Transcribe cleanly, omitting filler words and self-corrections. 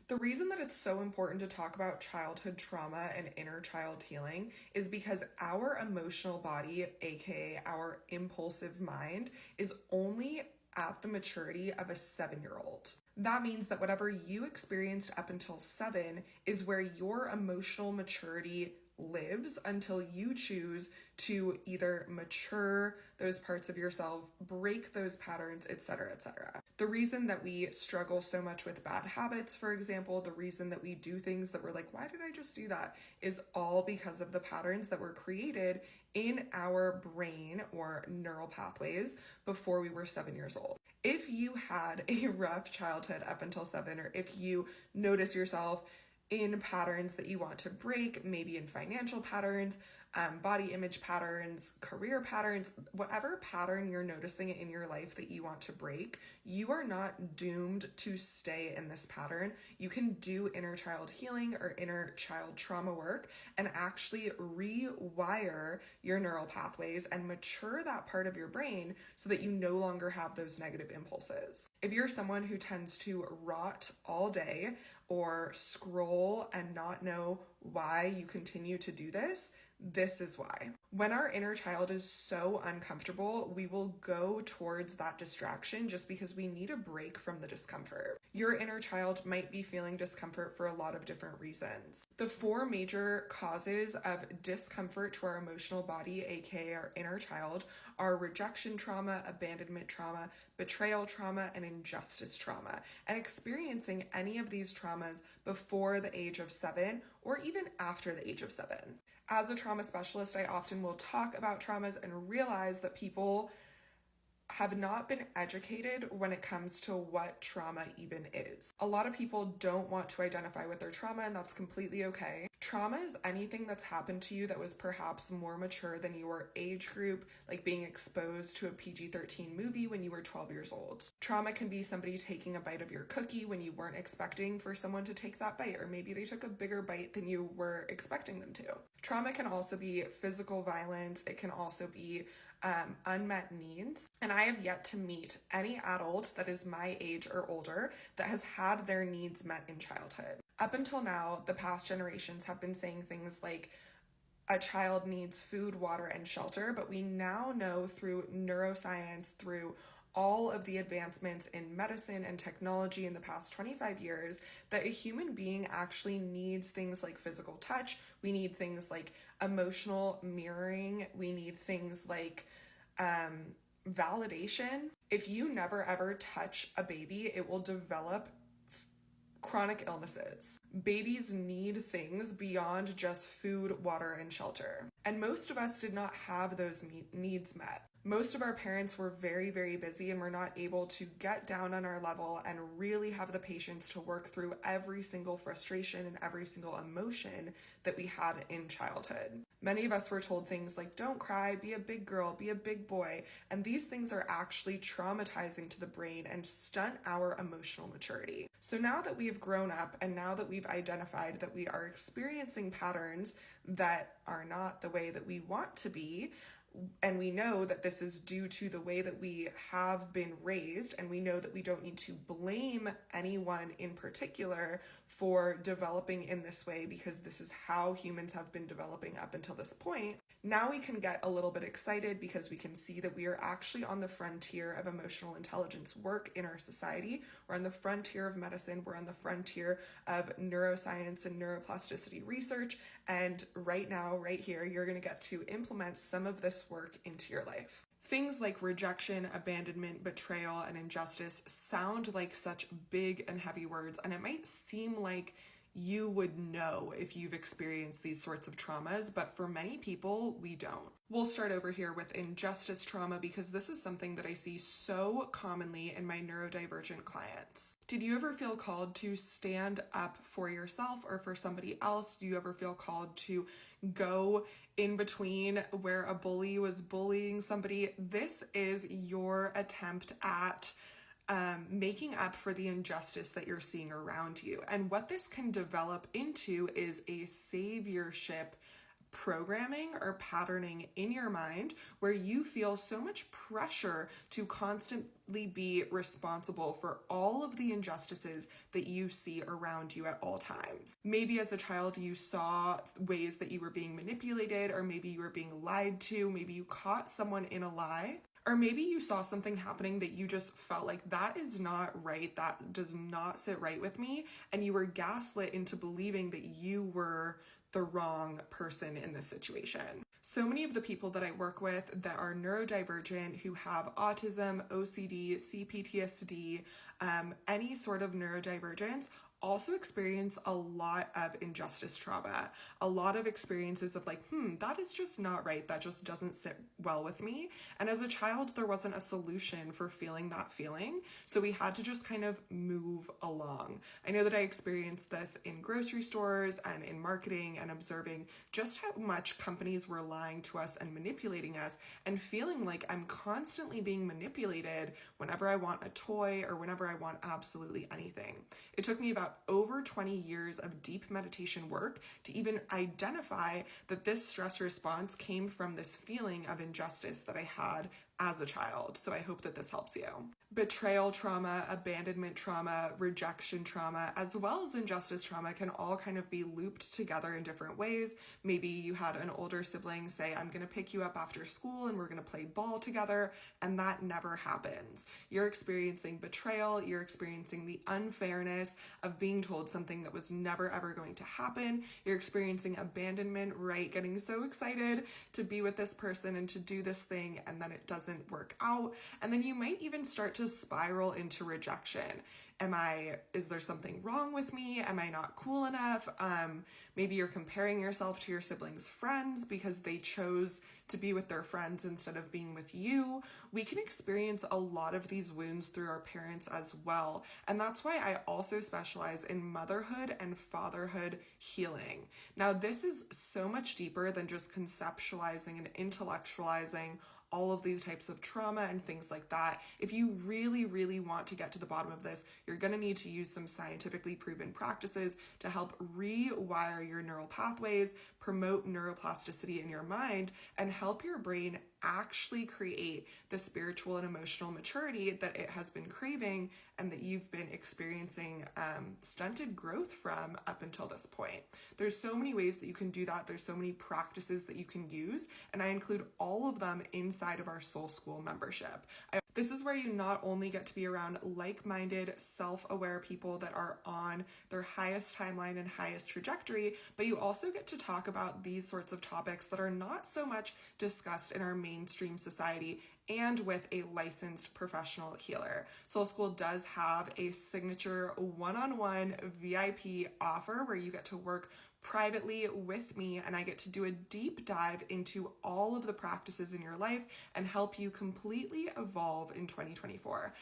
The reason that it's so important to talk about childhood trauma and inner child healing is because our emotional body, aka our impulsive mind, is only at the maturity of a 7-year-old. That means that whatever you experienced up until 7 is where your emotional maturity lives until you choose to either mature those parts of yourself, break those patterns, etc., etc. The reason that we struggle so much with bad habits, for example, the reason that we do things that we're like, why did I just do that, is all because of the patterns that were created in our brain or neural pathways before we were 7 years old. If you had a rough childhood up until 7, or if you notice yourself in patterns that you want to break, maybe in financial patterns, body image patterns, career patterns, whatever pattern you're noticing in your life that you want to break, you are not doomed to stay in this pattern. You can do inner child healing or inner child trauma work and actually rewire your neural pathways and mature that part of your brain so that you no longer have those negative impulses. If you're someone who tends to rot all day or scroll and not know why you continue to do this, this is why. When our inner child is so uncomfortable, we will go towards that distraction just because we need a break from the discomfort. Your inner child might be feeling discomfort for a lot of different reasons. The 4 major causes of discomfort to our emotional body, aka our inner child, are rejection trauma, abandonment trauma, betrayal trauma, and injustice trauma. And experiencing any of these traumas before the age of 7 or even after the age of 7. As a trauma specialist, I often will talk about traumas and realize that people have not been educated when it comes to what trauma even is. A lot of people don't want to identify with their trauma, and that's completely okay. Trauma is anything that's happened to you that was perhaps more mature than your age group, like being exposed to a PG-13 movie when you were 12 years old. Trauma can be somebody taking a bite of your cookie when you weren't expecting for someone to take that bite, or maybe they took a bigger bite than you were expecting them to. Trauma can also be physical violence. It can also be unmet needs. And I have yet to meet any adult that is my age or older that has had their needs met in childhood. Up until now, the past generations have been saying things like a child needs food, water, and shelter, but we now know through neuroscience, through all of the advancements in medicine and technology in the past 25 years, that a human being actually needs things like physical touch. We need things like emotional mirroring. We need things like validation. If you never ever touch a baby, it will develop chronic illnesses. Babies need things beyond just food, water, and shelter. And most of us did not have those needs met. Most of our parents were very, very busy and were not able to get down on our level and really have the patience to work through every single frustration and every single emotion that we had in childhood. Many of us were told things like, don't cry, be a big girl, be a big boy. And these things are actually traumatizing to the brain and stunt our emotional maturity. So now that we have grown up and now that we've identified that we are experiencing patterns that are not the way that we want to be, and we know that this is due to the way that we have been raised, and we know that we don't need to blame anyone in particular for developing in this way because this is how humans have been developing up until this point. Now we can get a little bit excited because we can see that we are actually on the frontier of emotional intelligence work in our society. We're on the frontier of medicine. We're on the frontier of neuroscience and neuroplasticity research. And right now, right here, you're going to get to implement some of this work into your life. Things like rejection, abandonment, betrayal, and injustice sound like such big and heavy words, and it might seem like you would know if you've experienced these sorts of traumas, but for many people, we don't. We'll start over here with injustice trauma because this is something that I see so commonly in my neurodivergent clients. Did you ever feel called to stand up for yourself or for somebody else? Do you ever feel called to go in between where a bully was bullying somebody? This is your attempt at making up for the injustice that you're seeing around you. And what this can develop into is a saviorship programming or patterning in your mind where you feel so much pressure to constantly be responsible for all of the injustices that you see around you at all times. Maybe as a child you saw ways that you were being manipulated, or maybe you were being lied to, maybe you caught someone in a lie. Or maybe you saw something happening that you just felt like that is not right, that does not sit right with me, and you were gaslit into believing that you were the wrong person in this situation. So many of the people that I work with that are neurodivergent, who have autism, OCD, CPTSD, any sort of neurodivergence, also experience a lot of injustice trauma, a lot of experiences of like, that is just not right, that just doesn't sit well with me. And as a child, there wasn't a solution for feeling that feeling, so we had to just kind of move along. I know that I experienced this in grocery stores and in marketing, and observing just how much companies were lying to us and manipulating us, and feeling like I'm constantly being manipulated whenever I want a toy or whenever I want absolutely anything. It took me about over 20 years of deep meditation work to even identify that this stress response came from this feeling of injustice that I had as a child. So I hope that this helps you. Betrayal trauma, abandonment trauma, rejection trauma, as well as injustice trauma can all kind of be looped together in different ways. Maybe you had an older sibling say, I'm going to pick you up after school and we're going to play ball together, and that never happens. You're experiencing betrayal, you're experiencing the unfairness of being told something that was never ever going to happen. You're experiencing abandonment, right? Getting so excited to be with this person and to do this thing, and then it doesn't work out. And then you might even start to spiral into rejection. Is there something wrong with me? Am I not cool enough? Maybe you're comparing yourself to your siblings' friends because they chose to be with their friends instead of being with you. We can experience a lot of these wounds through our parents as well. And that's why I also specialize in motherhood and fatherhood healing. Now, this is so much deeper than just conceptualizing and intellectualizing all of these types of trauma and things like that. If you really, really want to get to the bottom of this, you're going to need to use some scientifically proven practices to help rewire your neural pathways, promote neuroplasticity in your mind, and help your brain actually create the spiritual and emotional maturity that it has been craving and that you've been experiencing stunted growth from up until this point. There's so many ways that you can do that. There's so many practices that you can use, and I include all of them inside of our Soul School membership. This is where you not only get to be around like-minded, self-aware people that are on their highest timeline and highest trajectory, but you also get to talk about these sorts of topics that are not so much discussed in our mainstream society, and with a licensed professional healer. Soul School does have a signature one-on-one VIP offer where you get to work privately with me, and I get to do a deep dive into all of the practices in your life and help you completely evolve in 2024.